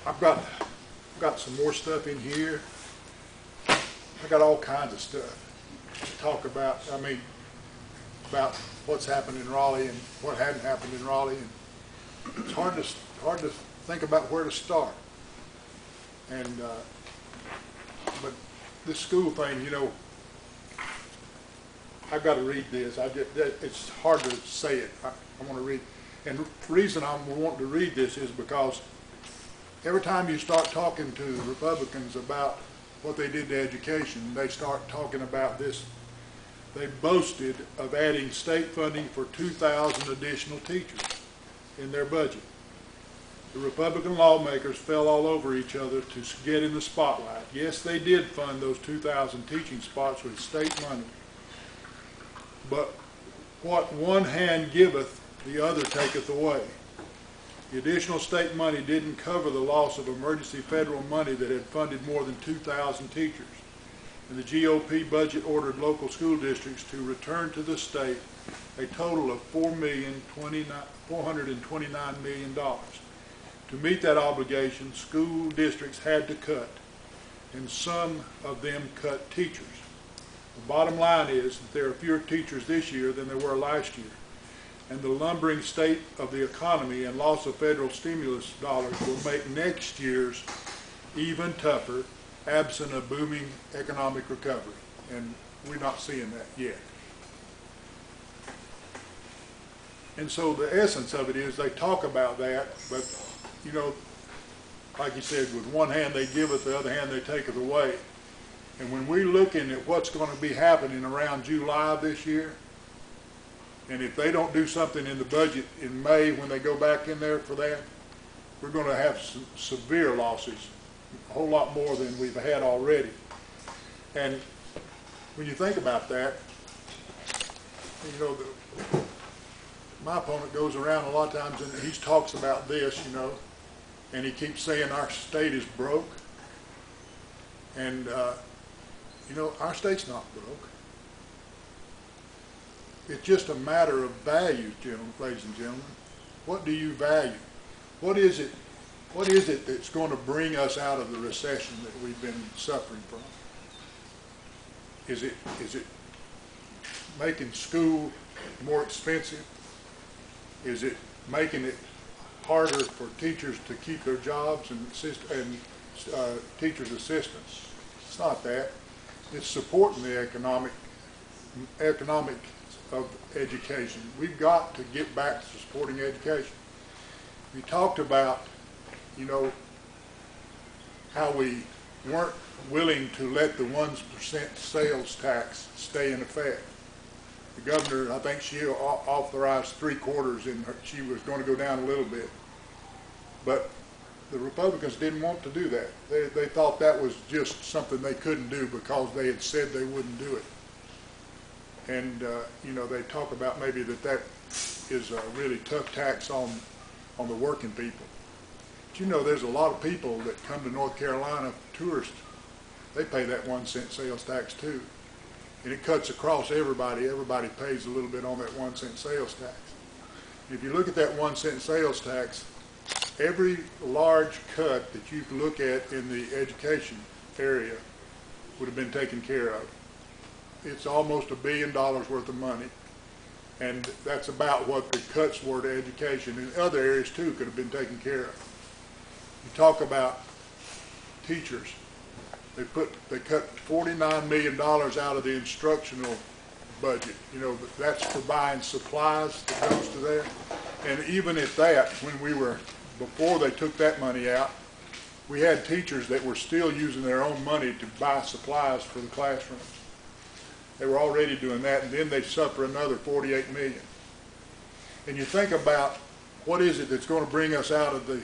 I've got some more stuff in here. I got all kinds of stuff to talk about. I mean, about what's happened in Raleigh and what hadn't happened in Raleigh, and it's hard to think about where to start. And but this school thing, you know, I've got to read this. It's hard to say it. I want to read. And the reason I'm wanting to read this is because every time you start talking to Republicans about what they did to education, they start talking about this. They boasted of adding state funding for 2,000 additional teachers in their budget. The Republican lawmakers fell all over each other to get in the spotlight. Yes, they did fund those 2,000 teaching spots with state money. But what one hand giveth, the other taketh away. The additional state money didn't cover the loss of emergency federal money that had funded more than 2,000 teachers. And the GOP budget ordered local school districts to return to the state a total of $429 million. To meet that obligation, school districts had to cut, and some of them cut teachers. The bottom line is that there are fewer teachers this year than there were last year, and the lumbering state of the economy and loss of federal stimulus dollars will make next year's even tougher, absent a booming economic recovery, and we're not seeing that yet. And so the essence of it is they talk about that, but you know, like you said, with one hand they give it, the other hand they take it away. And when we're looking at what's going to be happening around July of this year, and if they don't do something in the budget in May when they go back in there for that, we're going to have some severe losses, a whole lot more than we've had already. And when you think about that, you know, my opponent goes around a lot of times and he talks about this, you know, and he keeps saying our state is broke. And, you know, our state's not broke. It's just a matter of value, ladies and gentlemen. What do you value? What is it that's going to bring us out of the recession that we've been suffering from? Is it making school more expensive? Is it making it harder for teachers to keep their jobs and teachers' assistants? It's not that. It's supporting the economic of education. We've got to get back to supporting education. We talked about, you know, how we weren't willing to let the 1% sales tax stay in effect. The governor, I think she authorized 3/4 and she was going to go down a little bit. But the Republicans didn't want to do that. They thought that was just something they couldn't do because they had said they wouldn't do it. And, you know, they talk about maybe that is a really tough tax on the working people. But you know, there's a lot of people that come to North Carolina, tourists, they pay that 1% sales tax too. And it cuts across everybody. Everybody pays a little bit on that 1% sales tax. If you look at that 1% sales tax, every large cut that you can look at in the education area would have been taken care of. It's almost $1 billion worth of money. And that's about what the cuts were to education. And other areas too could have been taken care of. You talk about teachers. They cut $49 million out of the instructional budget. You know, that's for buying supplies that goes to there. And even at that, before they took that money out, we had teachers that were still using their own money to buy supplies for the classrooms. They were already doing that, and then they suffer another $48 million. And you think about what is it that's going to bring us out of the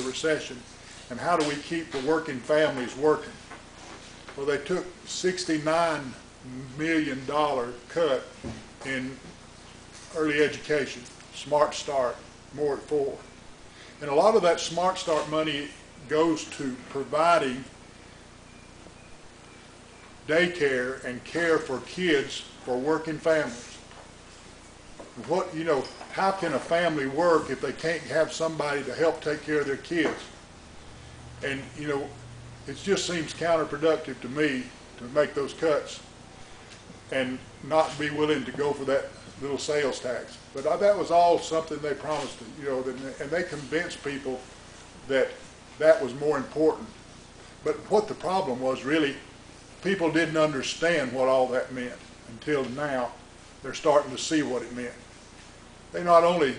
recession, and how do we keep the working families working? Well, they took $69 million cut in early education, Smart Start, more at 4. And a lot of that Smart Start money goes to providing daycare and care for kids for working families. How can a family work if they can't have somebody to help take care of their kids? And, you know, it just seems counterproductive to me to make those cuts and not be willing to go for that little sales tax. But that was all something they promised, you know, and they convinced people that that was more important. But what the problem was, really, people didn't understand what all that meant until now. They're starting to see what it meant. They not only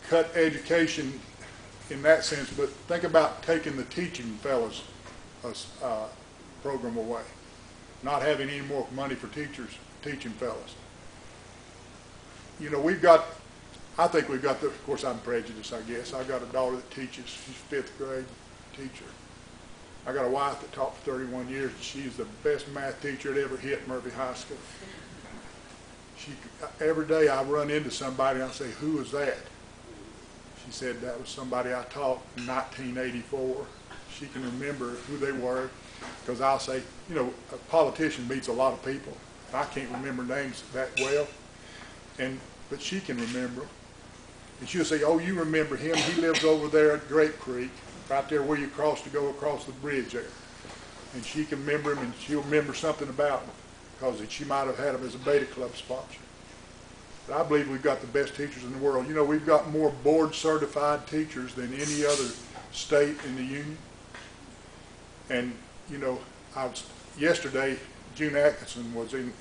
cut education in that sense, but think about taking the teaching fellows program away, not having any more money for teaching fellows. You know, I think we've got of course I'm prejudiced, I guess. I've got a daughter that teaches, she's 5th grade teacher. I got a wife that taught for 31 years, and she's the best math teacher that ever hit Murphy High School. Every day I run into somebody and I say, "Who was that?" She said, "That was somebody I taught in 1984. She can remember who they were, because I'll say, you know, a politician meets a lot of people. I can't remember names that well, but she can remember them. And she'll say, "Oh, you remember him? He lives over there at Grape Creek, right there where you cross to go across the bridge there." And she can remember him, and she'll remember something about him, because she might have had him as a Beta Club sponsor. But I believe we've got the best teachers in the world. You know, we've got more board-certified teachers than any other state in the union. And, you know, yesterday, June Atkinson was in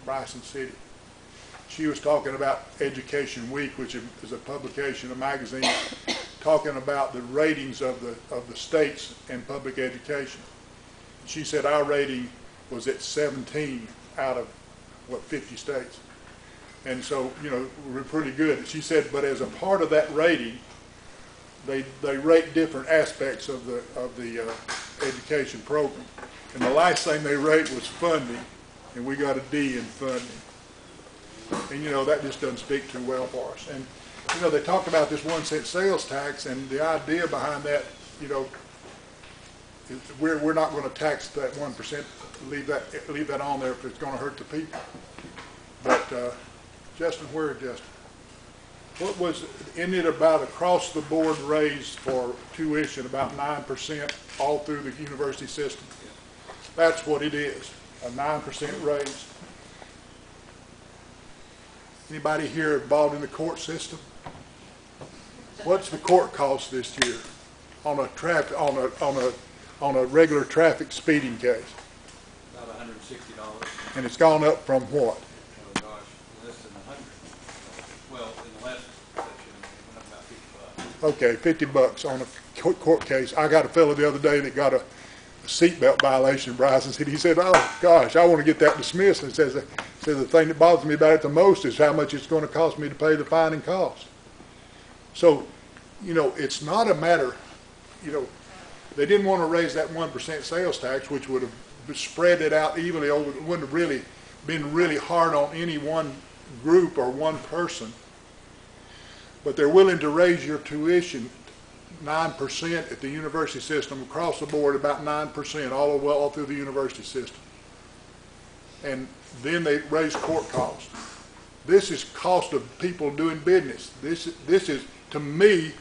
Bryson City. She was talking about Education Week, which is a publication, a magazine, talking about the ratings of the states in public education. She said our rating was at 17 out of, 50 states. And so, you know, we're pretty good. She said, but as a part of that rating, they rate different aspects of the education program. And the last thing they rate was funding, and we got a D in funding. And, you know, that just doesn't speak too well for us. And, you know, they talked about this 1 cent sales tax, and the idea behind that, you know, is we're not going to tax that 1%, leave that on there if it's going to hurt the people. But, Justin, what was, isn't it about across the board raise for tuition, about 9% all through the university system? That's what it is, a 9% raise. Anybody here involved in the court system? What's the court cost this year on a regular traffic speeding case? About $160. And it's gone up from what? Oh gosh, less than 100. Well, in the last section, it went up about $50. Okay, $50 on a court case. I got a fellow the other day that got a seatbelt violation, Bryson. He said, "Oh gosh, I want to get that dismissed." And says the thing that bothers me about it the most is how much it's going to cost me to pay the fine and cost. So, you know, it's not a matter, you know, they didn't want to raise that 1% sales tax, which would have spread it out evenly over. It wouldn't have really been really hard on any one group or one person. But they're willing to raise your tuition 9% at the university system, across the board about 9%, all through the university system. And then they raise court costs. This is cost of people doing business. This is, to me,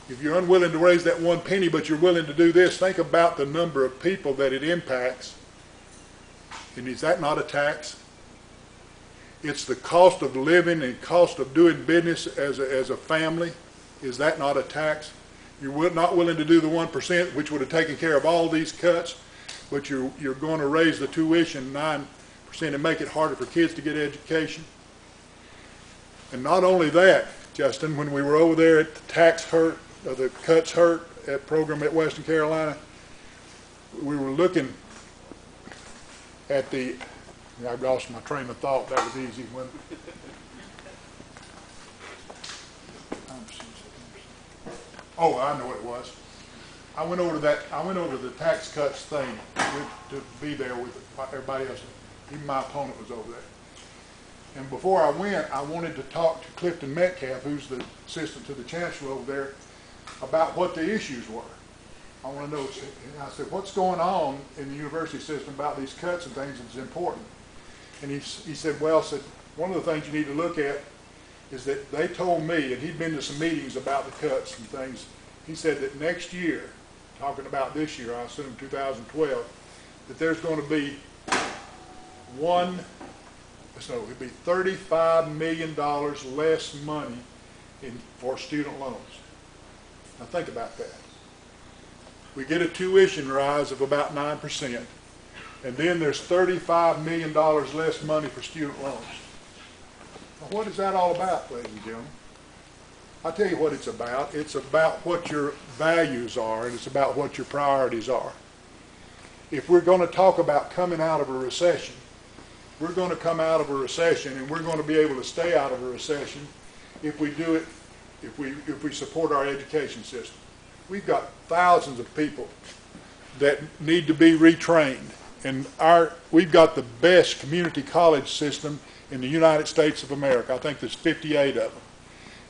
if you're unwilling to raise that 1 penny, but you're willing to do this, think about the number of people that it impacts. And is that not a tax? It's the cost of living and cost of doing business as a family. Is that not a tax? You're not willing to do the 1%, which would have taken care of all these cuts, but you're going to raise the tuition 9% and make it harder for kids to get education. And not only that, Justin, when we were over there at the Cuts Hurt program at Western Carolina, we were looking at I lost my train of thought. That was easy. Oh, I know what it was. I went over to the tax cuts thing to be there with everybody else. Even my opponent was over there. And before I went, I wanted to talk to Clifton Metcalf, who's the assistant to the chancellor over there, about what the issues were. I want to know. I said, what's going on in the university system about these cuts and things that's important? And he said, well, one of the things you need to look at is that they told me, and he'd been to some meetings about the cuts and things, he said that next year talking about this year, I assume 2012, that there's going to be it'd be $35 million less money for student loans. Now think about that. We get a tuition rise of about 9%, and then there's $35 million less money for student loans. Now, what is that all about, ladies and gentlemen? I'll tell you what it's about. It's about what your values are, and it's about what your priorities are. If we're going to talk about coming out of a recession, we're going to come out of a recession, and we're going to be able to stay out of a recession if we do it, if we support our education system. We've got thousands of people that need to be retrained, and we've got the best community college system in the United States of America. I think there's 58 of them,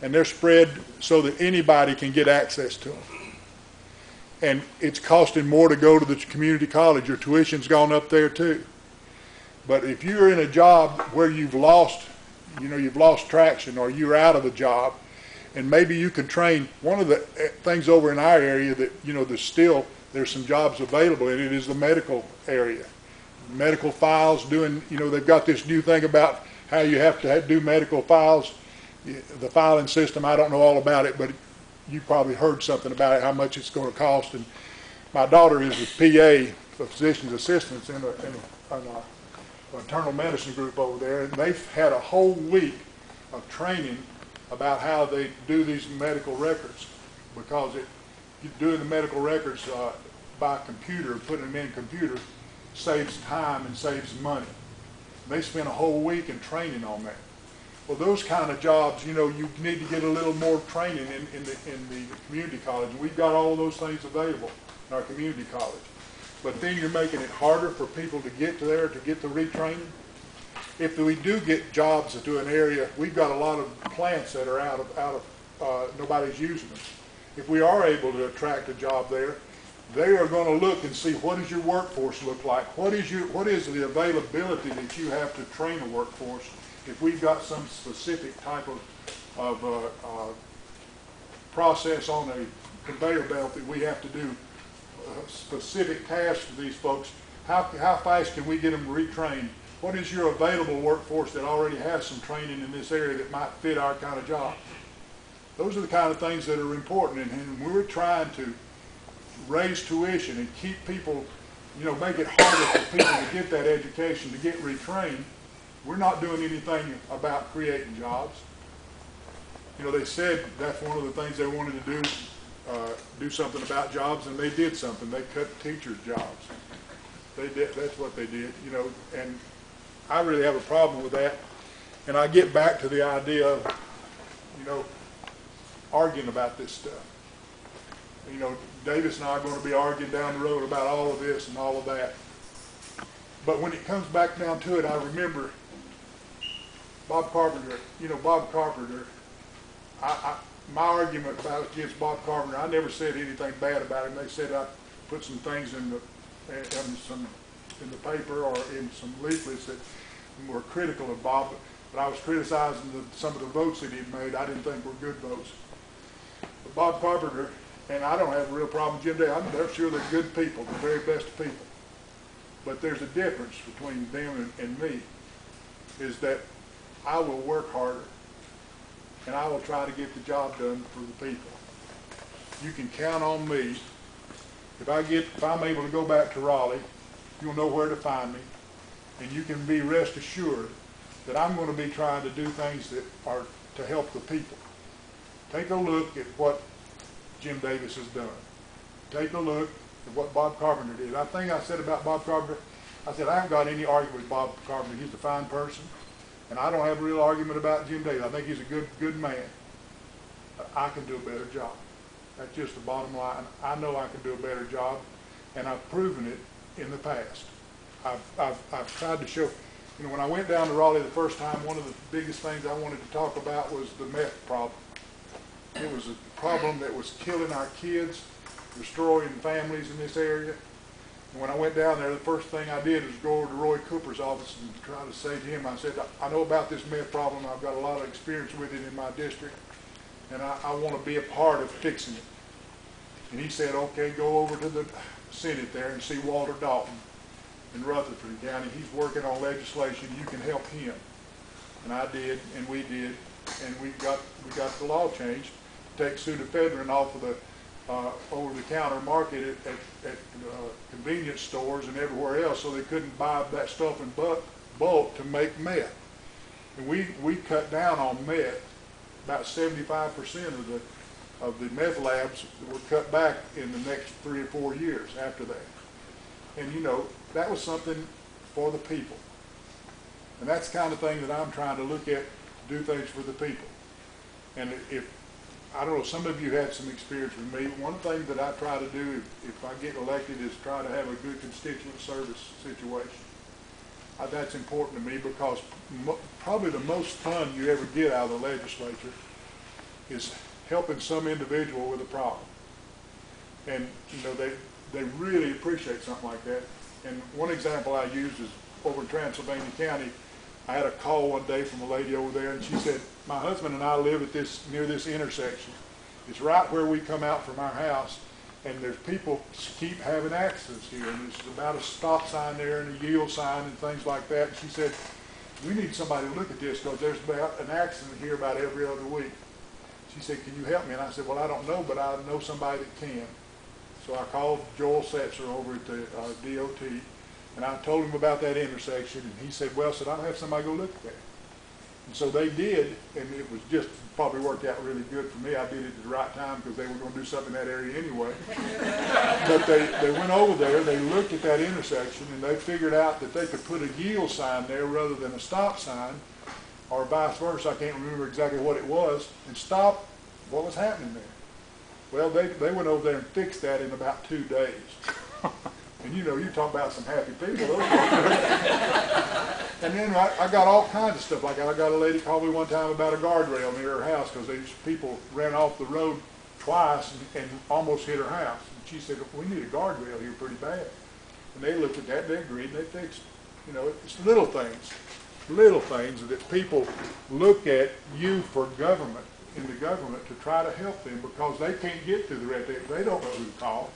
and they're spread so that anybody can get access to them. And it's costing more to go to the community college. Your tuition's gone up there too. But if you're in a job where you've lost traction, or you're out of a job, and maybe you can train, one of the things over in our area that, there's some jobs available in it is the medical area. Medical files, they've got this new thing about how you have to do medical files. The filing system, I don't know all about it, but you probably heard something about it, how much it's going to cost. And my daughter is a PA, a physician's assistant in an internal medicine group over there, and they've had a whole week of training about how they do these medical records, because doing the medical records by computer, putting them in a computer, saves time and saves money. They spent a whole week in training on that. Well, those kind of jobs, you need to get a little more training in the community college. And we've got all of those things available in our community college. But then you're making it harder for people to get to there, to get the retraining. If we do get jobs to an area, we've got a lot of plants that are out of nobody's using them. If we are able to attract a job there, they are going to look and see, what does your workforce look like? What is the availability that you have to train a workforce? If we've got some specific type of process on a conveyor belt that we have to do specific tasks for these folks, how fast can we get them retrained? What is your available workforce that already has some training in this area that might fit our kind of job? Those are the kind of things that are important, and we're trying to raise tuition and keep people, make it harder for people to get that education, to get retrained. We're not doing anything about creating jobs. They said that's one of the things they wanted to do something about jobs, and they did something. They cut teachers' jobs. They did. That's what they did. And I really have a problem with that. And I get back to the idea of, arguing about this stuff. Davis and I are going to be arguing down the road about all of this and all of that. But when it comes back down to it, I remember Bob Carpenter. Bob Carpenter, my argument against Bob Carpenter, I never said anything bad about him. They said I put some things in the paper or in some leaflets that were critical of Bob, but I was criticizing some of the votes that he made. I didn't think were good votes. But Bob Carpenter, and I don't have a real problem with Jim Day. I'm sure they're good people, the very best people. But there's a difference between them and me, is that I will work harder, and I will try to get the job done for the people. You can count on me. If I'm able to go back to Raleigh, you'll know where to find me, and you can be rest assured that I'm going to be trying to do things that are to help the people. Take a look at what Jim Davis has done. Take a look at what Bob Carpenter did. I think I said about Bob Carpenter, I said I haven't got any argument with Bob Carpenter. He's a fine person, and I don't have a real argument about Jim Davis. I think he's a good man. I can do a better job. That's just the bottom line. I know I can do a better job, and I've proven it in the past. I've tried to show. When I went down to Raleigh the first time, one of the biggest things I wanted to talk about was the meth problem. It was a problem that was killing our kids, destroying families in this area. And when I went down there, the first thing I did was go over to Roy Cooper's office and try to say to him, I said, I know about this meth problem. I've got a lot of experience with it in my district, and I want to be a part of fixing it. And he said, okay, go over to the Senate there and see Walter Dalton in Rutherford County. He's working on legislation. You can help him. And I did, and we did, and we got the law changed to take pseudoephedrine off of the over-the-counter market at convenience stores and everywhere else, so they couldn't buy that stuff in bulk to make meth. And we cut down on meth. About 75% of the meth labs were cut back in the next 3 or 4 years after that. And you know, that was something for the people. And that's the kind of thing that I'm trying to look at, do things for the people. And if, I don't know, some of you had some experience with me. One thing that I try to do if I get elected is try to have a good constituent service situation. That's important to me because probably the most fun you ever get out of the legislature is helping some individual with a problem. And you know, they really appreciate something like that. And one example I use is over in Transylvania County. I had a call one day from a lady over there, and she said, my husband and I live at near this intersection. It's right where we come out from our house, and there's people keep having accidents here, and there's about a stop sign there and a yield sign and things like that. And she said, we need somebody to look at this because there's about an accident here about every other week. She said, can you help me? And I said, well, I don't know, but I know somebody that can. So I called Joel Setzer over at the DOT, and I told him about that intersection, and he said, well, I'll have somebody go look at that. And so they did, and it was just probably worked out really good for me. I did it at the right time because they were going to do something in that area anyway. But they went over there, they looked at that intersection, and they figured out that they could put a yield sign there rather than a stop sign, or vice versa. I can't remember exactly what it was, and stop what was happening there. Well, they went over there and fixed that in about 2 days. And you know, you talk about some happy people. And then I got all kinds of stuff like that. I got a lady call me one time about a guardrail near her house because these people ran off the road twice and almost hit her house. And she said, we need a guardrail here pretty bad. And they looked at that, they agreed, and they fixed it. You know, it's little things that people look at you for government, in the government, to try to help them because they can't get to the red tape. They don't know who to call.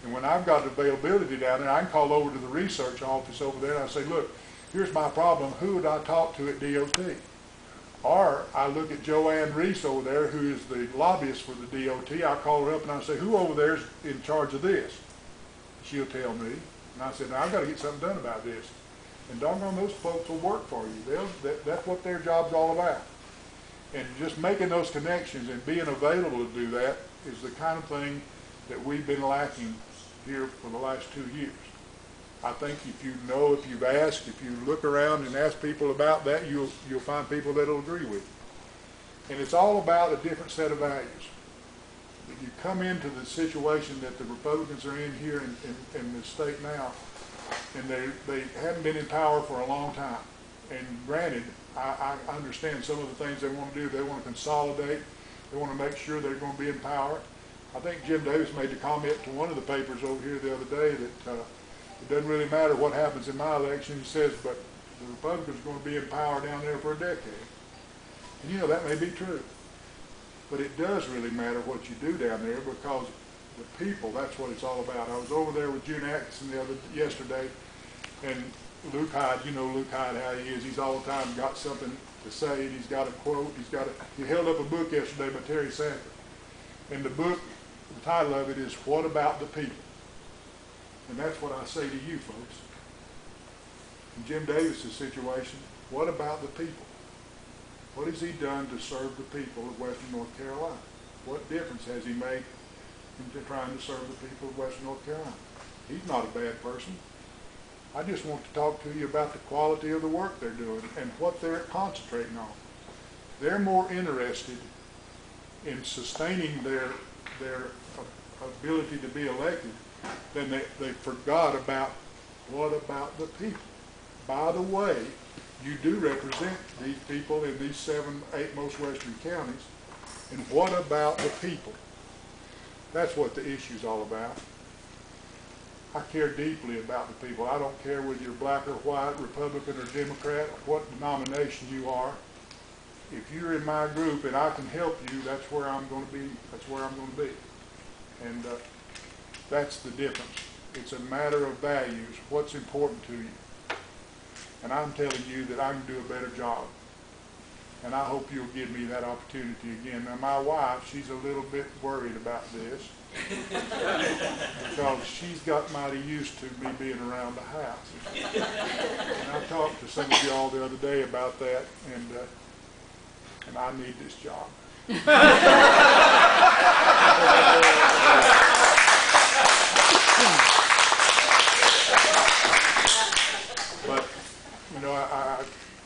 And when I've got availability down there, I can call over to the research office over there and I say, look, here's my problem. Who would I talk to at DOT? Or I look at Joanne Reese over there, who is the lobbyist for the DOT. I call her up and I say, who over there is in charge of this? She'll tell me. And I said, now I've got to get something done about this. And doggone, those folks will work for you. That's what their job's all about. And just making those connections and being available to do that is the kind of thing that we've been lacking here for the last 2 years. I think if you've asked, if you look around and ask people about that, you'll find people that'll agree with you. And it's all about a different set of values. If you come into the situation that the Republicans are in here in the state now, and they haven't been in power for a long time. And granted, I understand some of the things they want to do. They want to consolidate. They want to make sure they're going to be in power. I think Jim Davis made the comment to one of the papers over here the other day that it doesn't really matter what happens in my election. He says, but the Republicans are going to be in power down there for a decade. And you know, that may be true. But it does really matter what you do down there because the people, that's what it's all about. I was over there with June Atkinson yesterday, and Luke Hyde, you know Luke Hyde, how he is. He's all the time got something to say, and he's got a quote. He held up a book yesterday by Terry Sanford. And the book, the title of it is, What About the People? And that's what I say to you folks. In Jim Davis's situation, what about the people? What has he done to serve the people of Western North Carolina? What difference has he made in trying to serve the people of Western North Carolina? He's not a bad person. I just want to talk to you about the quality of the work they're doing and what they're concentrating on. They're more interested in sustaining their ability to be elected than they forgot about what about the people. By the way, you do represent these people in these 7, 8 most western counties, and what about the people? That's what the issue's all about. I care deeply about the people. I don't care whether you're black or white, Republican or Democrat, what denomination you are. If you're in my group and I can help you, that's where I'm going to be. That's where I'm going to be. And that's the difference. It's a matter of values, what's important to you. And I'm telling you that I can do a better job. And I hope you'll give me that opportunity again. Now, my wife, she's a little bit worried about this because she's got mighty used to me being around the house. And I talked to some of y'all the other day about that, and I need this job. But, you know,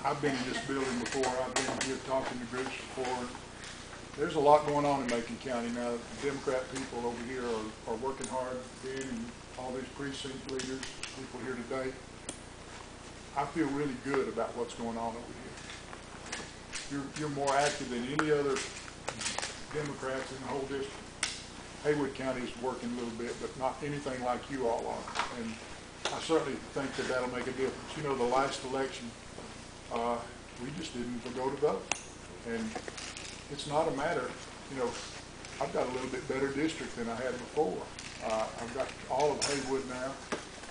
I've been in this building before. I've been here talking to groups before. There's a lot going on in Macon County now. The Democrat people over here are working hard, Ben and all these precinct leaders, people here today. I feel really good about what's going on over here. You're more active than any other Democrats in the whole district. Haywood County is working a little bit, but not anything like you all are. And I certainly think that that'll make a difference. You know, the last election, we just didn't go to vote. And it's not a matter, you know, I've got a little bit better district than I had before. I've got all of Haywood now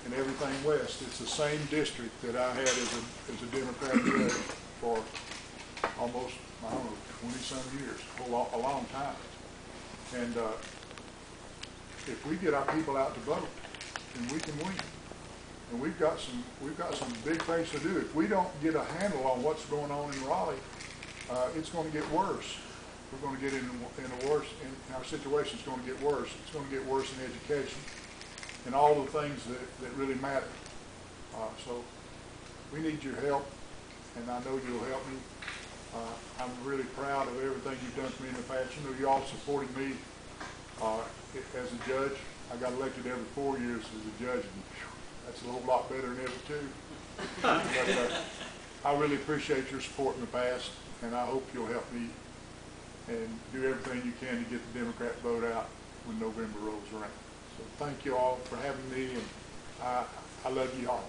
and everything west. It's the same district that I had as a Democrat judge for almost, I don't know, 20-some years, a long time. And if we get our people out to vote, then we can win. And we've got some big things to do. If we don't get a handle on what's going on in Raleigh, it's going to get worse. We're going to get in a worse, and our situation's going to get worse. It's going to get worse in education and all the things that really matter. So we need your help, and I know you'll help me. I'm really proud of everything you've done for me in the past. You know, you all supported me as a judge. I got elected every 4 years as a judge, and that's a whole lot better than every 2. But I really appreciate your support in the past, and I hope you'll help me and do everything you can to get the Democrat vote out when November rolls around. So thank you all for having me, and I love you all.